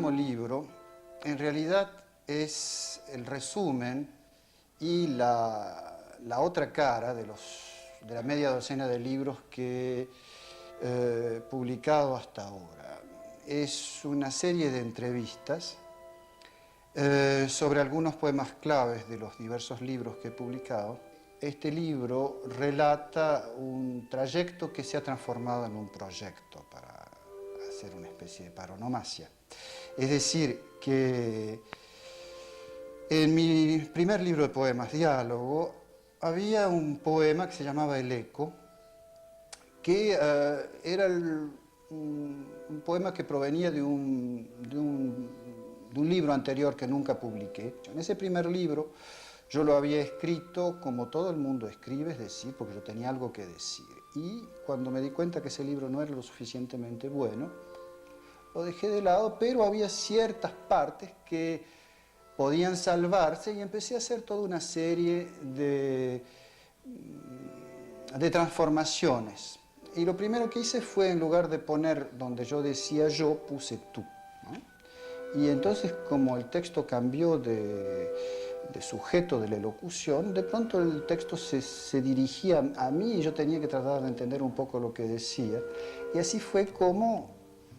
último libro en realidad es el resumen y la otra cara de la media docena de libros que he publicado hasta ahora. Es una serie de entrevistas sobre algunos poemas claves de los diversos libros que he publicado. Este libro relata un trayecto que se ha transformado en un proyecto para hacer una especie de paronomasia. Es decir, que en mi primer libro de poemas, Diálogo, había un poema que se llamaba El Eco, que era un poema que provenía de un libro anterior que nunca publiqué. En ese primer libro yo lo había escrito como todo el mundo escribe, es decir, porque yo tenía algo que decir. Y cuando me di cuenta que ese libro no era lo suficientemente bueno, lo dejé de lado, pero había ciertas partes que podían salvarse y empecé a hacer toda una serie de transformaciones. Y lo primero que hice fue, en lugar de poner donde yo decía yo, puse tú, ¿no? Y entonces, como el texto cambió de sujeto de la elocución, de pronto el texto se dirigía a mí y yo tenía que tratar de entender un poco lo que decía. Y así fue como,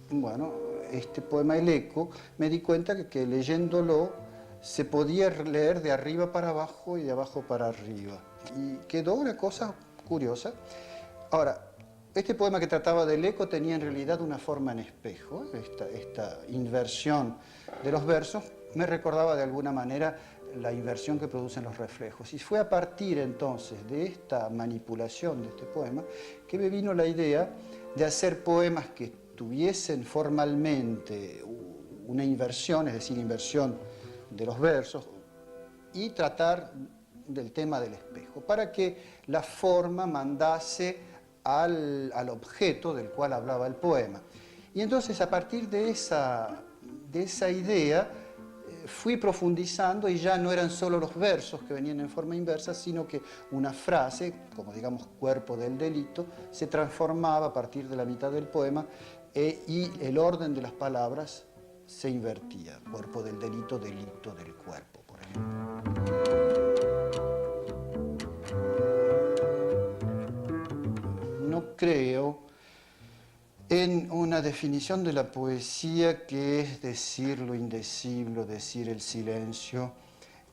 bueno, este poema El Eco, me di cuenta que leyéndolo se podía leer de arriba para abajo y de abajo para arriba. Y quedó una cosa curiosa. Ahora, este poema que trataba del eco tenía en realidad una forma en espejo. Esta inversión de los versos me recordaba de alguna manera la inversión que producen los reflejos. Y fue a partir entonces de esta manipulación de este poema que me vino la idea de hacer poemas que tuviesen formalmente una inversión, es decir, inversión de los versos, y tratar del tema del espejo, para que la forma mandase al objeto del cual hablaba el poema. Y entonces, a partir de esa idea, fui profundizando y ya no eran solo los versos que venían en forma inversa, sino que una frase, como digamos cuerpo del delito, se transformaba a partir de la mitad del poema y el orden de las palabras se invertía. Cuerpo del delito, delito del cuerpo, por ejemplo. No creo en una definición de la poesía que es decir lo indecible, decir el silencio.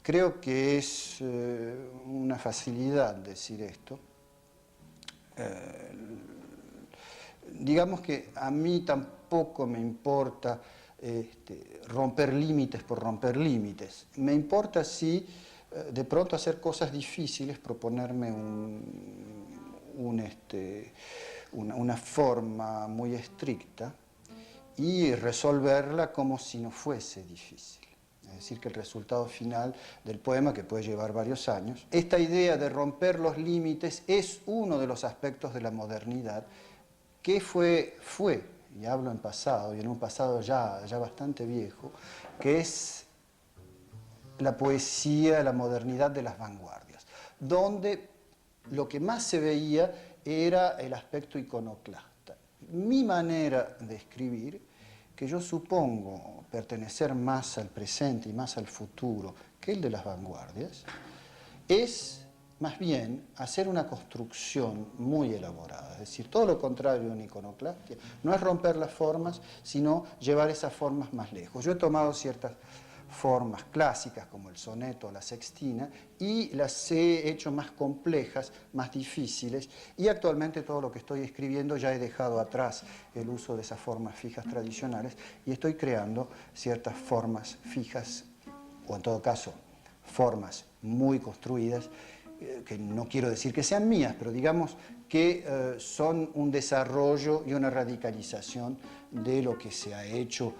Creo que es una facilidad decir esto. Digamos que a mí tampoco me importa romper límites por romper límites. Me importa sí de pronto hacer cosas difíciles, proponerme una forma muy estricta y resolverla como si no fuese difícil. Es decir, que el resultado final del poema, que puede llevar varios años, esta idea de romper los límites es uno de los aspectos de la modernidad que fue, y hablo en pasado, y en un pasado ya bastante viejo, que es la poesía, la modernidad de las vanguardias, donde lo que más se veía era el aspecto iconoclasta. Mi manera de escribir, que yo supongo pertenecer más al presente y más al futuro que el de las vanguardias, es más bien hacer una construcción muy elaborada, es decir, todo lo contrario de una iconoclastia. No es romper las formas, sino llevar esas formas más lejos. Yo he tomado ciertas formas clásicas como el soneto o la sextina y las he hecho más complejas, más difíciles, y actualmente todo lo que estoy escribiendo ya he dejado atrás el uso de esas formas fijas tradicionales y estoy creando ciertas formas fijas, o en todo caso formas muy construidas, que no quiero decir que sean mías, pero digamos que son un desarrollo y una radicalización de lo que se ha hecho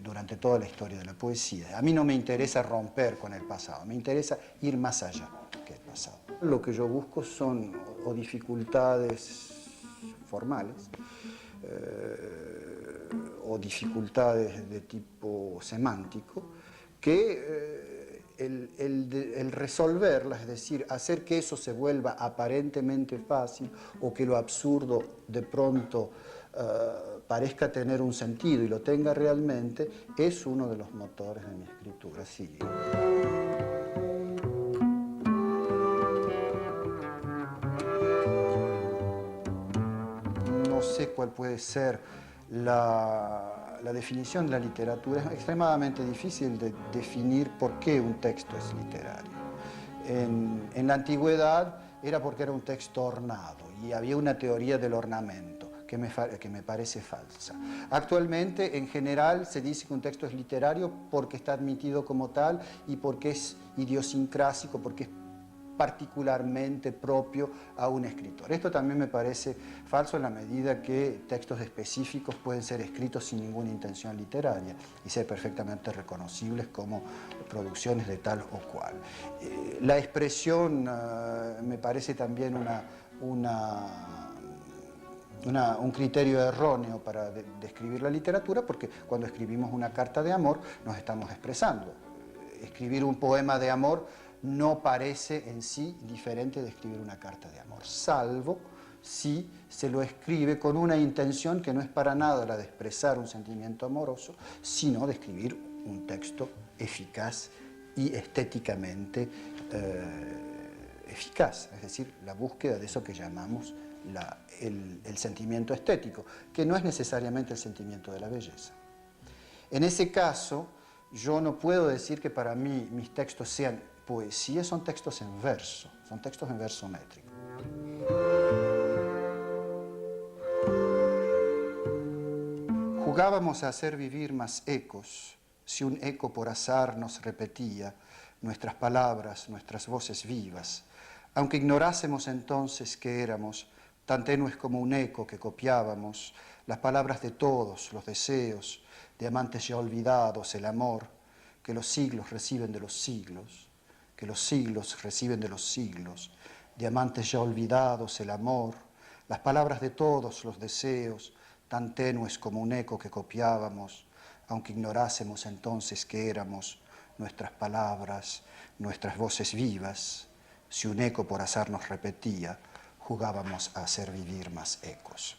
durante toda la historia de la poesía. A mí no me interesa romper con el pasado, me interesa ir más allá que el pasado. Lo que yo busco son o dificultades formales o dificultades de tipo semántico que el resolverlas, es decir, hacer que eso se vuelva aparentemente fácil o que lo absurdo de pronto parezca tener un sentido y lo tenga realmente, es uno de los motores de mi escritura, sí. No sé cuál puede ser la definición de la literatura. Es extremadamente difícil de definir por qué un texto es literario. En la antigüedad era porque era un texto ornado y había una teoría del ornamento que me parece falsa. Actualmente, en general, se dice que un texto es literario porque está admitido como tal y porque es idiosincrásico, porque es particularmente propio a un escritor. Esto también me parece falso en la medida que textos específicos pueden ser escritos sin ninguna intención literaria y ser perfectamente reconocibles como producciones de tal o cual. La expresión me parece también un criterio erróneo para describir la literatura, porque cuando escribimos una carta de amor nos estamos expresando. Escribir un poema de amor no parece en sí diferente de escribir una carta de amor, salvo si se lo escribe con una intención que no es para nada la de expresar un sentimiento amoroso, sino de escribir un texto eficaz y estéticamente eficaz, es decir, la búsqueda de eso que llamamos el sentimiento estético, que no es necesariamente el sentimiento de la belleza. En ese caso, yo no puedo decir que para mí mis textos sean poesía, son textos en verso métrico. Jugábamos a hacer vivir más ecos, si un eco por azar nos repetía nuestras palabras, nuestras voces vivas, aunque ignorásemos entonces que éramos tan tenues como un eco que copiábamos las palabras de todos, los deseos, de amantes ya olvidados, el amor, que los siglos reciben de los siglos, que los siglos reciben de los siglos, de amantes ya olvidados, el amor, las palabras de todos los deseos, tan tenues como un eco que copiábamos, aunque ignorásemos entonces que éramos nuestras palabras, nuestras voces vivas, si un eco por azar nos repetía, jugábamos a hacer vivir más ecos.